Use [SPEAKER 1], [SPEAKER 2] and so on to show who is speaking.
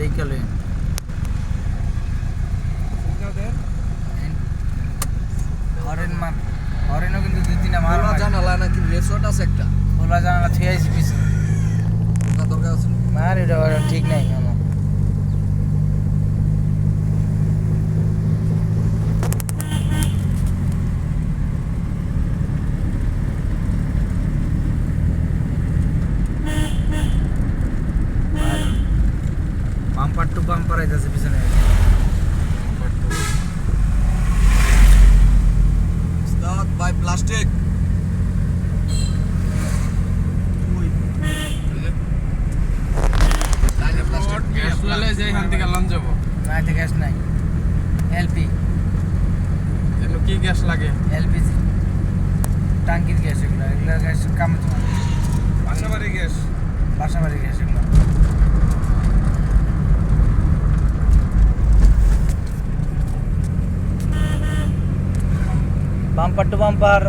[SPEAKER 1] দেখে লইন হরেনও কিন্তু দুই তিনটা মাল
[SPEAKER 2] জানালা নাকি রেসর্ট আছে একটা
[SPEAKER 1] খোলা জানালা ঠিক আছে পিছনে
[SPEAKER 2] ওটা দরকার আছে
[SPEAKER 1] মার এটা ঠিক নাই আমার বাম্পার টু বাম্পার আইতাছে পিছনে
[SPEAKER 2] স্টার্ট বাই প্লাস্টিক গ্যাস ললে যাই হান থেকে লঞ্চ যাব
[SPEAKER 1] না এতে গ্যাস নাই এলপি
[SPEAKER 2] এলো কি গ্যাস লাগে
[SPEAKER 1] এলপিজি টাঙ্কির গ্যাস এগুলো গ্যাস কাম তোমার
[SPEAKER 2] বাসাবাড়ি গ্যাস
[SPEAKER 1] গ্যাস এগুলো বাম্পার টু বাম্পার